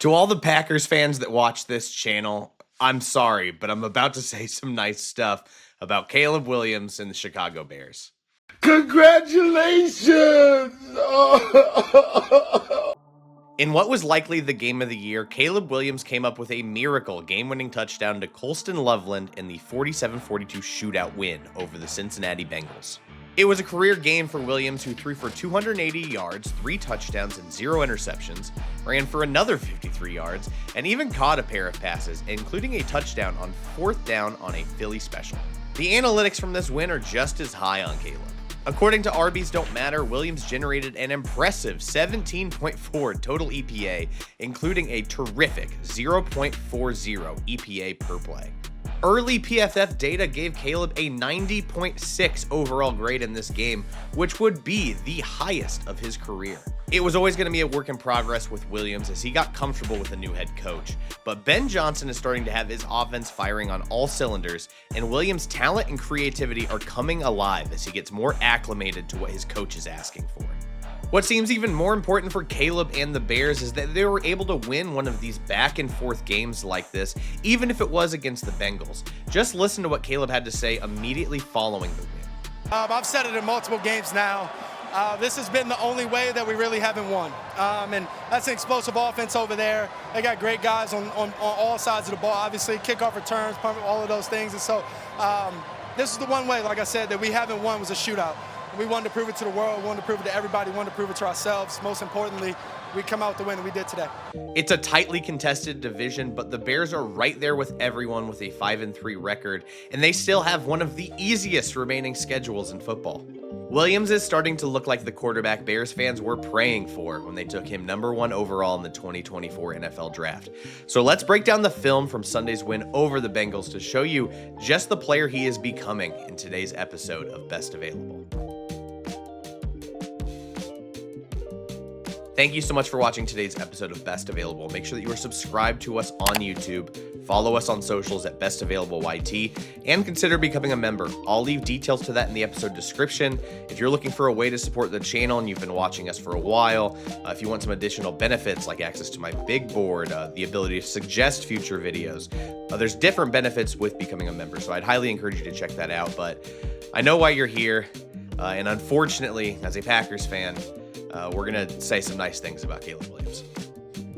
To all the Packers fans that watch this channel, I'm sorry, but I'm about to say some nice stuff about Caleb Williams and the Chicago Bears. Congratulations! In what was likely the game of the year, Caleb Williams came up with a miracle game-winning touchdown to Colston Loveland in the 47-42 shootout win over the Cincinnati Bengals. It was a career game for Williams, who threw for 280 yards, 3 touchdowns, and 0 interceptions, ran for another 53 yards, and even caught a pair of passes, including a touchdown on 4th down on a Philly special. The analytics from this win are just as high on Caleb. According to Arby's Don't Matter, Williams generated an impressive 17.4 total EPA, including a terrific 0.40 EPA per play. Early PFF data gave Caleb a 90.6 overall grade in this game, which would be the highest of his career. It was always going to be a work in progress with Williams as he got comfortable with a new head coach, but Ben Johnson is starting to have his offense firing on all cylinders, and Williams' talent and creativity are coming alive as he gets more acclimated to what his coach is asking for. What seems even more important for Caleb and the Bears is that they were able to win one of these back and forth games like this, even if it was against the Bengals. Just listen to what Caleb had to say immediately following the win. I've said it in multiple games now. This has been the only way that we really haven't won. And that's an explosive offense over there. They got great guys on all sides of the ball, obviously, kickoff returns, punt, all of those things. And so this is the one way, like I said, that we haven't won was a shootout. We wanted to prove it to the world, we wanted to prove it to everybody, we wanted to prove it to ourselves. Most importantly, we come out with the win, and we did today. It's a tightly contested division, but the Bears are right there with everyone with a 5-3 record, and they still have one of the easiest remaining schedules in football. Williams is starting to look like the quarterback Bears fans were praying for when they took him #1 overall in the 2024 NFL Draft. So let's break down the film from Sunday's win over the Bengals to show you just the player he is becoming in today's episode of Best Available. Thank you so much for watching today's episode of Best Available. Make sure that you are subscribed to us on YouTube, follow us on socials at Best Available YT, and consider becoming a member. I'll leave details to that in the episode description. If you're looking for a way to support the channel and you've been watching us for a while, if you want some additional benefits like access to my big board, the ability to suggest future videos, there's different benefits with becoming a member, so I'd highly encourage you to check that out. But I know why you're here, and unfortunately, as a Packers fan, we're going to say some nice things about Caleb Williams.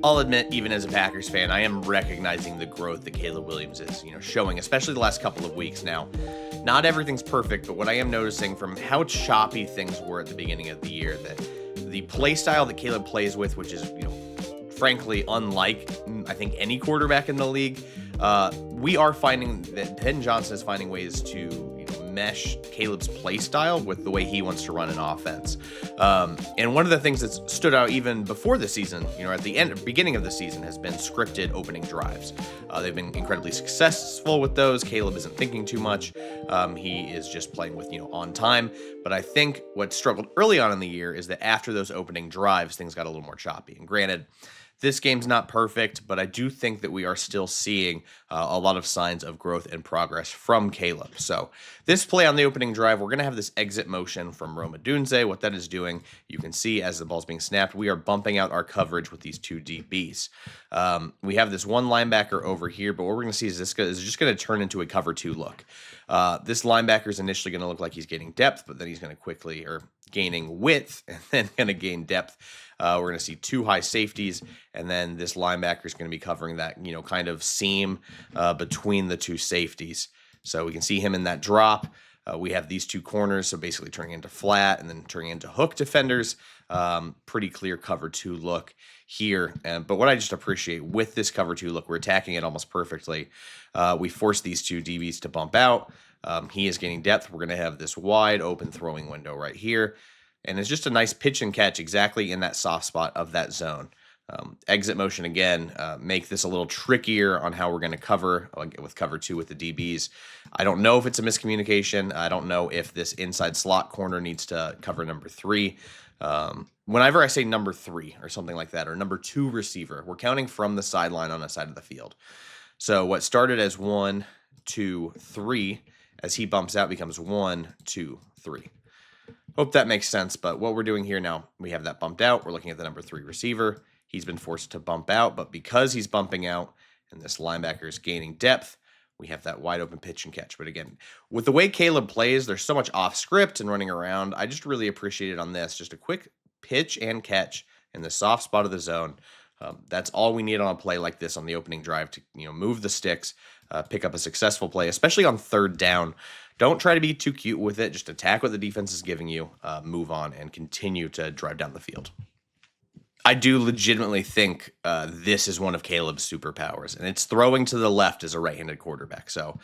I'll admit, even as a Packers fan, I am recognizing the growth that Caleb Williams is, showing, especially the last couple of weeks now. Not everything's perfect, but what I am noticing from how choppy things were at the beginning of the year, that the play style that Caleb plays with, which is, frankly, unlike, I think, any quarterback in the league, we are finding that Ben Johnson is finding ways to mesh Caleb's play style with the way he wants to run an offense. And one of the things that's stood out even before the season, at the beginning of the season, has been scripted opening drives. They've been incredibly successful with those. Caleb isn't thinking too much. He is just playing with, on time. But I think what struggled early on in the year is that after those opening drives, things got a little more choppy. And granted, this game's not perfect, but I do think that we are still seeing a lot of signs of growth and progress from Caleb. So this play on the opening drive, we're going to have this exit motion from Rome Odunze. What that is doing, you can see as the ball's being snapped, we are bumping out our coverage with these 2 DBs. We have this one linebacker over here, but what we're going to see is this is just going to turn into a cover 2 look. This linebacker is initially going to look like he's gaining depth, but then he's going to gaining width and then going to gain depth. We're going to see 2 high safeties, and then this linebacker is going to be covering that, kind of seam between the 2 safeties. So we can see him in that drop. We have these 2 corners, so basically turning into flat and then turning into hook defenders. Pretty clear cover 2 look here. But what I just appreciate with this cover 2 look, we're attacking it almost perfectly. We force these 2 DBs to bump out. He is gaining depth. We're going to have this wide open throwing window right here. And it's just a nice pitch and catch exactly in that soft spot of that zone. Exit motion again, make this a little trickier on how we're going to cover with cover 2 with the DBs. I don't know if it's a miscommunication. I don't know if this inside slot corner needs to cover number 3. Whenever I say number 3 or something like that, or number 2 receiver, we're counting from the sideline on the side of the field. So what started as 1, 2, 3, as he bumps out becomes 1, 2, 3. Hope that makes sense, but what we're doing here now, we have that bumped out. We're looking at the number 3 receiver. he's been forced to bump out, but because he's bumping out and this linebacker is gaining depth, we have that wide open pitch and catch. But again, with the way Caleb plays, there's so much off script and running around. I just really appreciate it on this. Just a quick pitch and catch in the soft spot of the zone. That's all we need on a play like this on the opening drive to move the sticks, pick up a successful play, especially on third down. Don't try to be too cute with it. Just attack what the defense is giving you, move on, and continue to drive down the field. I do legitimately think this is one of Caleb's superpowers, and it's throwing to the left as a right-handed quarterback. So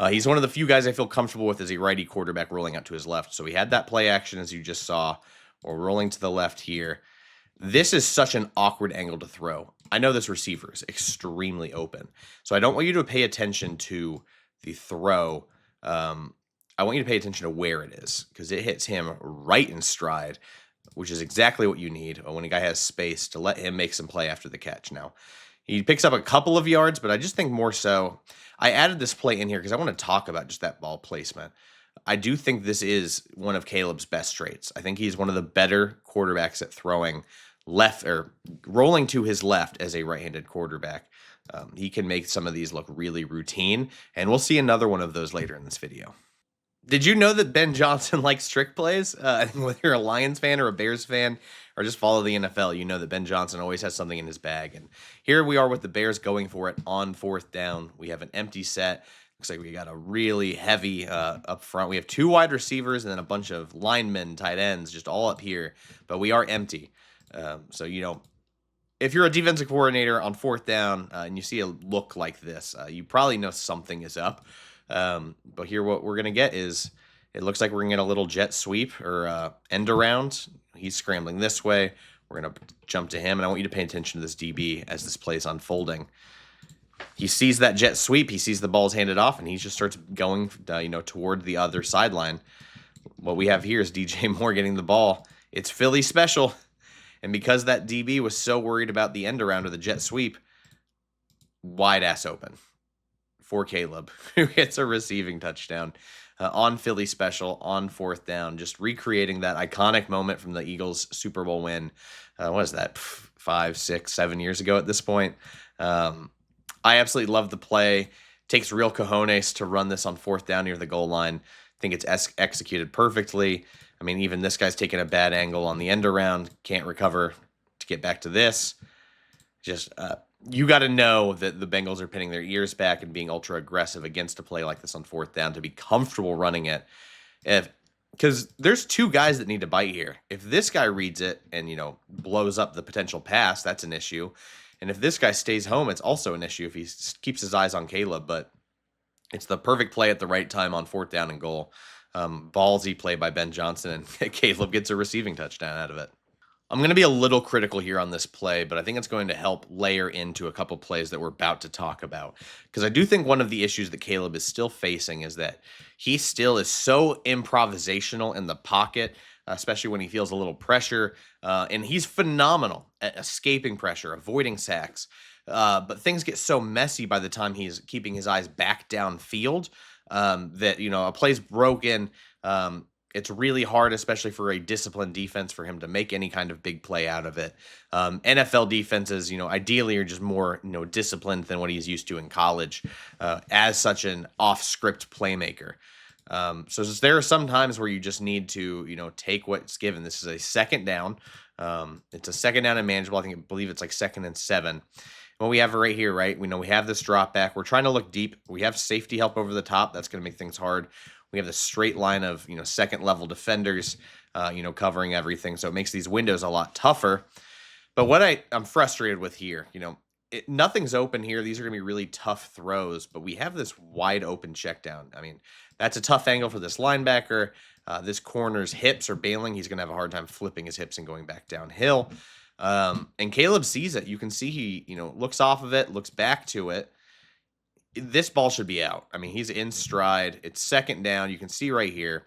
he's one of the few guys I feel comfortable with as a righty quarterback rolling out to his left. So he had that play action, as you just saw, or rolling to the left here. This is such an awkward angle to throw. I know this receiver is extremely open, so I don't want you to pay attention to the throw. I want you to pay attention to where it is, because it hits him right in stride, which is exactly what you need when a guy has space to let him make some play after the catch. Now, he picks up a couple of yards, but I just think more so, I added this play in here because I want to talk about just that ball placement. I do think this is one of Caleb's best traits. I think he's one of the better quarterbacks at throwing left or rolling to his left as a right-handed quarterback. He can make some of these look really routine, and we'll see another one of those later in this video. Did you know that Ben Johnson likes trick plays? I think whether you're a Lions fan or a Bears fan or just follow the NFL, you know that Ben Johnson always has something in his bag. And here we are with the Bears going for it on fourth down. We have an empty set. Looks like we got a really heavy up front. We have two wide receivers and then a bunch of linemen, tight ends, just all up here. But we are empty. So, if you're a defensive coordinator on fourth down and you see a look like this, you probably know something is up. But here what we're going to get is, it looks like we're going to get a little jet sweep or end around. He's scrambling this way. We're going to jump to him, and I want you to pay attention to this DB as this play is unfolding. He sees that jet sweep. He sees the ball's handed off, and he just starts going, toward the other sideline. What we have here is DJ Moore getting the ball. It's Philly special. And because that DB was so worried about the end around or the jet sweep, wide ass open for Caleb, who gets a receiving touchdown on Philly special on fourth down, just recreating that iconic moment from the Eagles Super Bowl win. What is that, 5, 6, 7 years ago at this point? I absolutely love the play. Takes real cojones to run this on fourth down near the goal line. I think it's executed perfectly. I mean, even this guy's taking a bad angle on the end around, can't recover to get back to this. Just, you got to know that the Bengals are pinning their ears back and being ultra aggressive against a play like this on fourth down to be comfortable running it. Because there's two guys that need to bite here. If this guy reads it and, blows up the potential pass, that's an issue. And if this guy stays home, it's also an issue if he keeps his eyes on Caleb. But it's the perfect play at the right time on fourth down and goal. Ballsy play by Ben Johnson, and Caleb gets a receiving touchdown out of it. I'm going to be a little critical here on this play, but I think it's going to help layer into a couple plays that we're about to talk about. Because I do think one of the issues that Caleb is still facing is that he still is so improvisational in the pocket, especially when he feels a little pressure. And he's phenomenal at escaping pressure, avoiding sacks. But things get so messy by the time he's keeping his eyes back downfield that, a play's broken. It's really hard, especially for a disciplined defense, for him to make any kind of big play out of it. NFL defenses, ideally are just more, disciplined than what he's used to in college as such an off-script playmaker. So there are some times where you just need to, take what's given. This is a second down. It's a second down and manageable. I believe it's like 2nd and 7. What we have right here, right? We know we have this drop back. We're trying to look deep. We have safety help over the top. That's going to make things hard. We have the straight line of, second level defenders, covering everything. So it makes these windows a lot tougher. But what I'm frustrated with here, nothing's open here. These are going to be really tough throws, but we have this wide open check down. I mean, that's a tough angle for this linebacker. This corner's hips are bailing. He's going to have a hard time flipping his hips and going back downhill. And Caleb sees it. You can see he, looks off of it, looks back to it. This ball should be out. I mean, he's in stride. It's second down. You can see right here.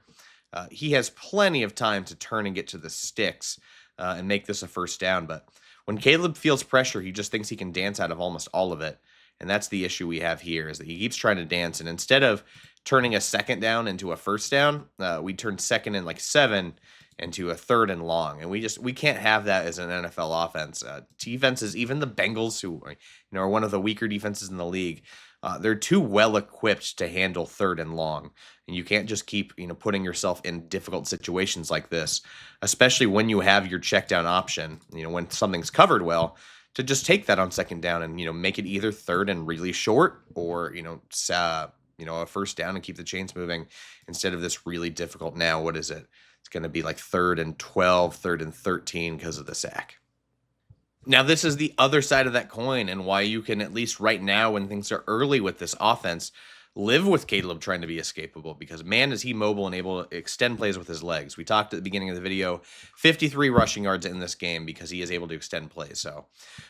He has plenty of time to turn and get to the sticks and make this a first down. But when Caleb feels pressure, he just thinks he can dance out of almost all of it. And that's the issue we have here, is that he keeps trying to dance. And instead of turning a second down into a first down, we turn second and 7 into a 3rd and long. And we can't have that as an NFL offense. Defenses, even the Bengals, who are one of the weaker defenses in the league, they're too well equipped to handle 3rd and long. And you can't just keep putting yourself in difficult situations like this, especially when you have your check down option. When something's covered well, to just take that on 2nd down and make it either 3rd and really short, or a 1st down and keep the chains moving, instead of this really difficult. Now, what is it? It's going to be like 3rd and 12, 3rd and 13 because of the sack. Now, this is the other side of that coin, and why you can, at least right now when things are early with this offense, live with Caleb trying to be escapable, because man, is he mobile and able to extend plays with his legs. We talked at the beginning of the video, 53 rushing yards in this game because he is able to extend plays. So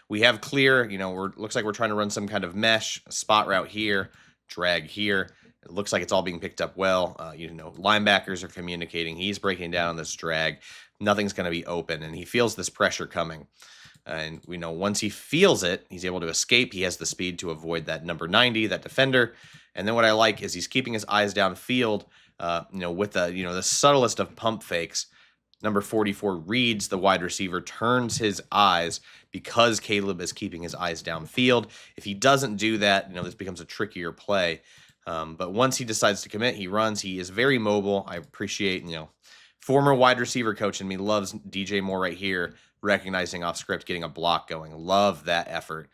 we have clear, looks like we're trying to run some kind of mesh, spot route here, drag here. It looks like it's all being picked up well. Linebackers are communicating. He's breaking down this drag. Nothing's going to be open, and he feels this pressure coming. And once he feels it, he's able to escape. He has the speed to avoid that number 90, that defender. And then what I like is he's keeping his eyes downfield, with the subtlest of pump fakes. Number 44 reads the wide receiver, turns his eyes, because Caleb is keeping his eyes downfield. If he doesn't do that, this becomes a trickier play. But once he decides to commit, he runs. He is very mobile. I appreciate, former wide receiver coach in me loves DJ Moore right here, recognizing off script, getting a block going. Love that effort,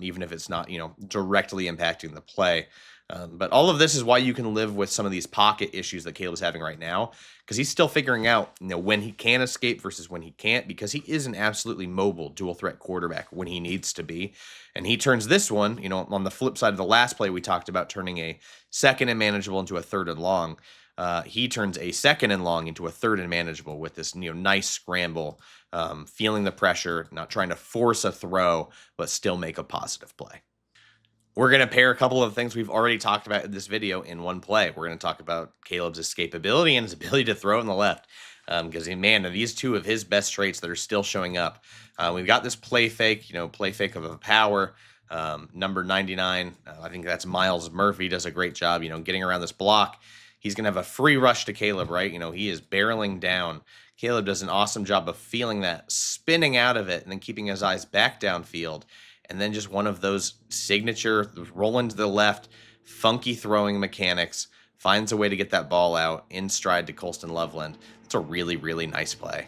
even if it's not, directly impacting the play. But all of this is why you can live with some of these pocket issues that Caleb's having right now, because he's still figuring out, when he can escape versus when he can't, because he is an absolutely mobile dual threat quarterback when he needs to be. And he turns this one, on the flip side of the last play we talked about, turning a 2nd and manageable into a 3rd and long. He turns a 2nd and long into a 3rd and manageable with this, nice scramble, feeling the pressure, not trying to force a throw, but still make a positive play. We're going to pair a couple of things we've already talked about in this video in one play. We're going to talk about Caleb's escapability and his ability to throw in the left. Because, man, these two of his best traits that are still showing up. We've got this play fake of a power. Number 99, I think that's Miles Murphy, does a great job, getting around this block. He's going to have a free rush to Caleb, right? He is barreling down. Caleb does an awesome job of feeling that, spinning out of it, and then keeping his eyes back downfield. And then just one of those signature rolling to the left, funky throwing mechanics, finds a way to get that ball out in stride to Colston Loveland. It's a really, really nice play.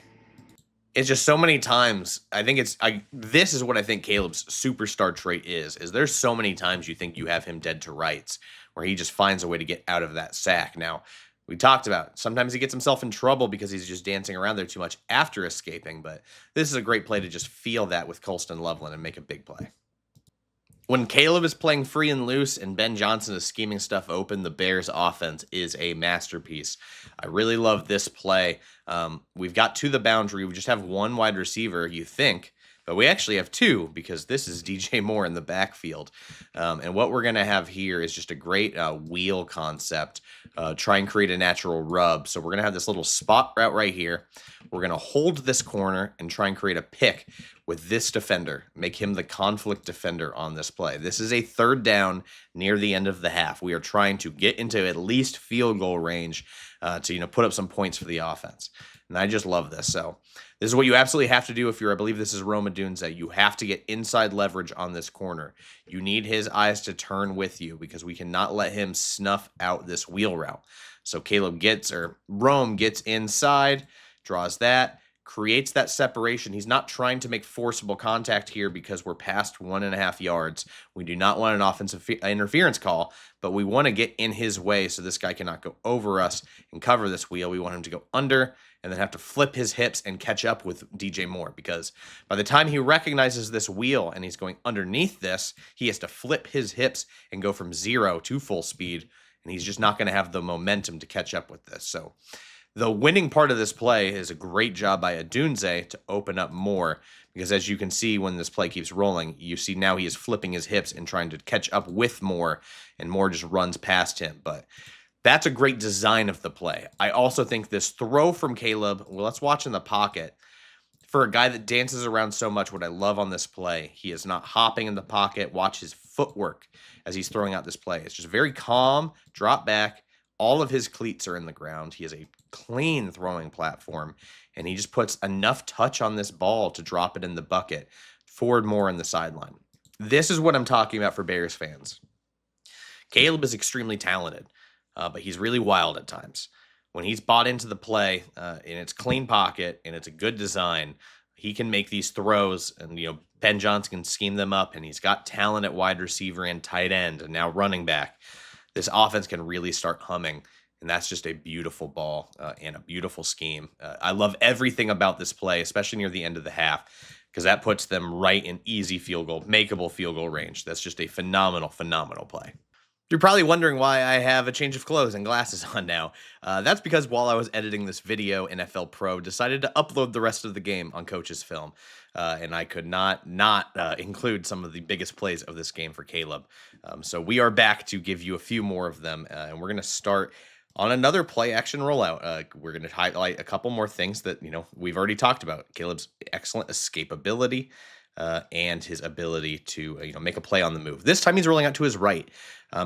It's just so many times, I think this is what I think Caleb's superstar trait is there's so many times you think you have him dead to rights, where he just finds a way to get out of that sack. Now, we talked about sometimes he gets himself in trouble because he's just dancing around there too much after escaping, but this is a great play to just feel that with Colston Loveland and make a big play. When Caleb is playing free and loose and Ben Johnson is scheming stuff open, the Bears offense is a masterpiece. I really love this play. We've got to the boundary. We just have one wide receiver, you think, but we actually have two, because this is DJ Moore in the backfield. And what we're going to have here is just a great wheel concept. Try and create a natural rub. So we're going to have this little spot route right here. We're going to hold this corner and try and create a pick with this defender. Make him the conflict defender on this play. This is a 3rd down near the end of the half. We are trying to get into at least field goal range to put up some points for the offense. And I just love this. So this is what you absolutely have to do if I believe this is Rome Odunze. You have to get inside leverage on this corner. You need his eyes to turn with you, because we cannot let him snuff out this wheel route. So Rome gets inside, draws that, creates that separation. He's not trying to make forcible contact here because we're past 1.5 yards. We do not want an offensive interference call, but we want to get in his way so this guy cannot go over us and cover this wheel. We want him to go under and then have to flip his hips and catch up with DJ Moore, because by the time he recognizes this wheel and he's going underneath this, he has to flip his hips and go from 0 to full speed, and he's just not going to have the momentum to catch up with this. So the winning part of this play is a great job by Odunze to open up Moore, because as you can see when this play keeps rolling, you see now he is flipping his hips and trying to catch up with Moore, and Moore just runs past him. But that's a great design of the play. I also think this throw from Caleb, well, let's watch in the pocket. For a guy that dances around so much, what I love on this play, he is not hopping in the pocket. Watch his footwork as he's throwing out this play. It's just very calm, drop back, All of his cleats are in the ground. He has a clean throwing platform, and he just puts enough touch on this ball to drop it in the bucket. Forward more in the sideline. This is what I'm talking about for Bears fans. Caleb is extremely talented, but he's really wild at times. When he's bought into the play, and it's clean pocket and it's a good design, he can make these throws, and Ben Johnson can scheme them up, and he's got talent at wide receiver and tight end, and now running back. This offense can really start humming, and that's just a beautiful ball and a beautiful scheme. I love everything about this play, especially near the end of the half, because that puts them right in easy field goal, makeable field goal range. That's just a phenomenal, phenomenal play. You're probably wondering why I have a change of clothes and glasses on now. That's because while I was editing this video, NFL Pro decided to upload the rest of the game on Coach's film, and I could not include some of the biggest plays of this game for Caleb. So we are back to give you a few more of them, and we're going to start on another play action rollout. We're going to highlight a couple more things that we've already talked about. Caleb's excellent escapability. And his ability to make a play on the move. This time he's rolling out to his right.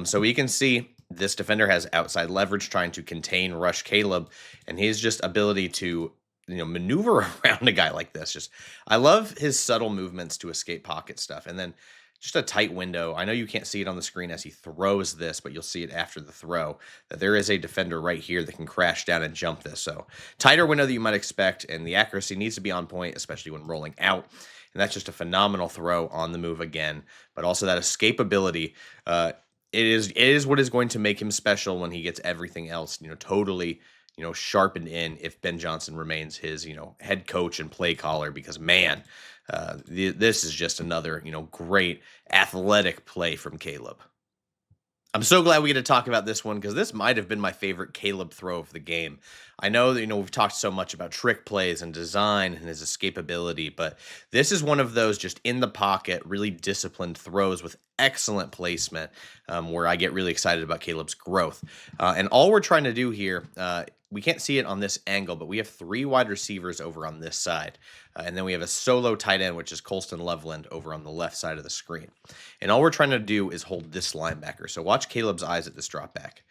So we can see this defender has outside leverage trying to contain rush Caleb, and his just ability to maneuver around a guy like this. I love his subtle movements to escape pocket stuff, and then just a tight window. I know you can't see it on the screen as he throws this, but you'll see it after the throw, that there is a defender right here that can crash down and jump this. So tighter window that you might expect, and the accuracy needs to be on point, especially when rolling out. And that's just a phenomenal throw on the move again, but also that escapability. It is what is going to make him special when he gets everything else, totally, sharpened in if Ben Johnson remains his, head coach and play caller, because man, this is just another, great athletic play from Caleb. I'm so glad we get to talk about this one, because this might have been my favorite Caleb throw of the game. I know that, we've talked so much about trick plays and design and his escapability, but this is one of those just in the pocket, really disciplined throws with excellent placement, where I get really excited about Caleb's growth. And all we're trying to do here, we can't see it on this angle, but we have 3 wide receivers over on this side. And then we have a solo tight end, which is Colston Loveland, over on the left side of the screen. And all we're trying to do is hold this linebacker. So watch Caleb's eyes at this drop back.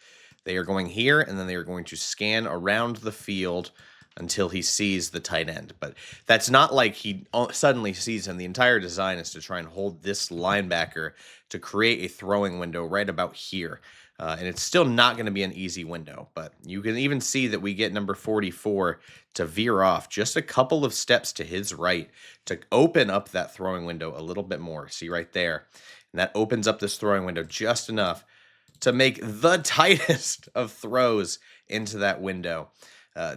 They are going here, and then they are going to scan around the field until he sees the tight end. But that's not like he suddenly sees him. The entire design is to try and hold this linebacker to create a throwing window right about here. And it's still not going to be an easy window, but you can even see that we get number 44 to veer off just a couple of steps to his right to open up that throwing window a little bit more. See right there? And that opens up this throwing window just enough to make the tightest of throws into that window.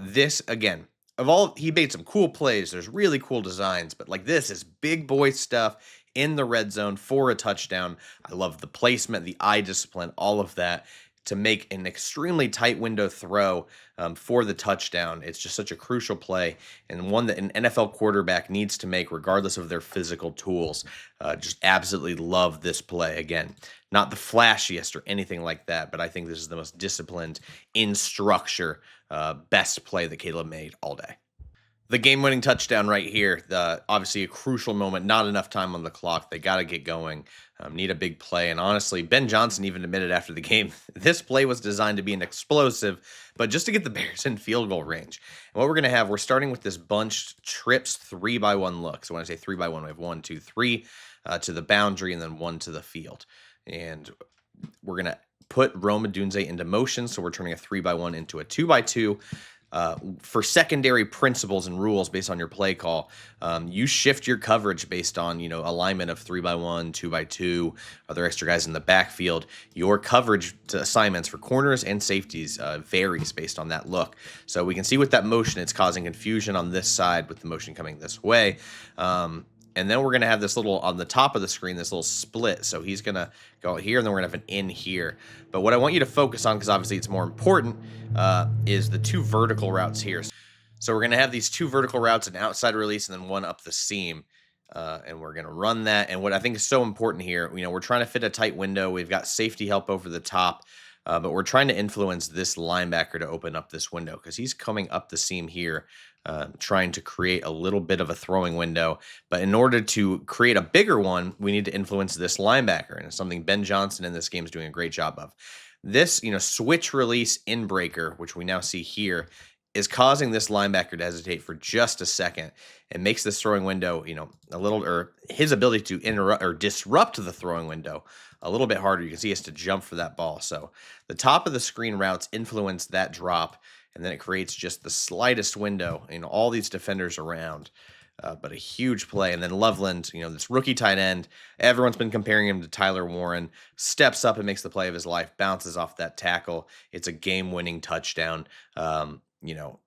This, again, he made some cool plays. There's really cool designs, but like this is big boy stuff in the red zone for a touchdown. I love the placement, the eye discipline, all of that to make an extremely tight window throw for the touchdown. It's just such a crucial play, and one that an NFL quarterback needs to make regardless of their physical tools. Just absolutely love this play. Again, not the flashiest or anything like that, but I think this is the most disciplined, in structure, best play that Caleb made all day. The game-winning touchdown right here, obviously a crucial moment, not enough time on the clock. They got to get going, need a big play. And honestly, Ben Johnson even admitted after the game, this play was designed to be an explosive, but just to get the Bears in field goal range. And what we're going to have, we're starting with this bunched trips 3-by-1 look. So when I say 3-by-1, we have 1, 2, 3 to the boundary and then 1 to the field. And we're going to put Rome Odunze into motion. So we're turning a 3-by-1 into a 2-by-2. For secondary principles and rules based on your play call, you shift your coverage based on, alignment of 3-by-1, 2-by-2, other extra guys in the backfield. Your coverage assignments for corners and safeties varies based on that look. So we can see with that motion, it's causing confusion on this side with the motion coming this way. And then we're going to have this little, on the top of the screen, this little split. So he's going to go here, and then we're going to have an in here. But what I want you to focus on, because obviously it's more important, is the 2 vertical routes here. So we're going to have these 2 vertical routes, an outside release, and then 1 up the seam. And we're going to run that. And what I think is so important here, we're trying to fit a tight window. We've got safety help over the top. But we're trying to influence this linebacker to open up this window, because he's coming up the seam here, trying to create a little bit of a throwing window. But in order to create a bigger one, we need to influence this linebacker, and it's something Ben Johnson in this game is doing a great job of. This, switch release in breaker, which we now see here, is causing this linebacker to hesitate for just a second and makes this throwing window, a little, or his ability to interrupt or disrupt the throwing window a little bit harder. You can see he has to jump for that ball. So the top of the screen routes influence that drop, and then it creates just the slightest window, all these defenders around. But a huge play. And then Loveland, this rookie tight end, everyone's been comparing him to Tyler Warren, steps up and makes the play of his life, bounces off that tackle. It's a game-winning touchdown.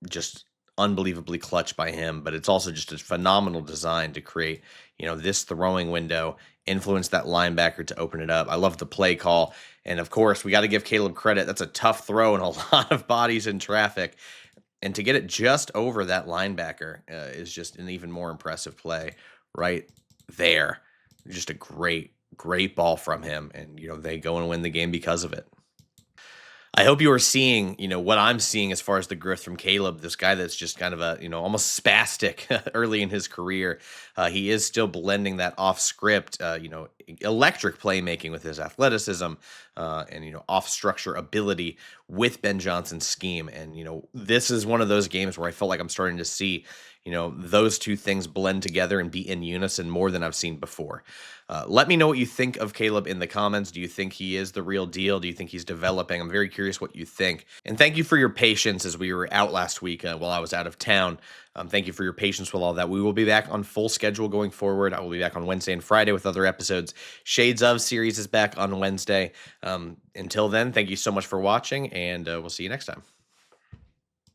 Just unbelievably clutch by him, but it's also just a phenomenal design to create, this throwing window, influence that linebacker to open it up. I love the play call. And of course, we got to give Caleb credit. That's a tough throw and a lot of bodies in traffic. And to get it just over that linebacker is just an even more impressive play right there. Just a great, great ball from him. And, they go and win the game because of it. I hope you are seeing, what I'm seeing as far as the growth from Caleb, this guy that's just kind of a, almost spastic early in his career. He is still blending that off script, electric playmaking with his athleticism and, off structure ability with Ben Johnson's scheme. And, this is one of those games where I felt like I'm starting to see, those two things blend together and be in unison more than I've seen before. Let me know what you think of Caleb in the comments. Do you think he is the real deal? Do you think he's developing? I'm very curious what you think. And thank you for your patience as we were out last week while I was out of town. Thank you for your patience with all that. We will be back on full schedule going forward. I will be back on Wednesday and Friday with other episodes. Shades of series is back on Wednesday. Until then, thank you so much for watching, and we'll see you next time.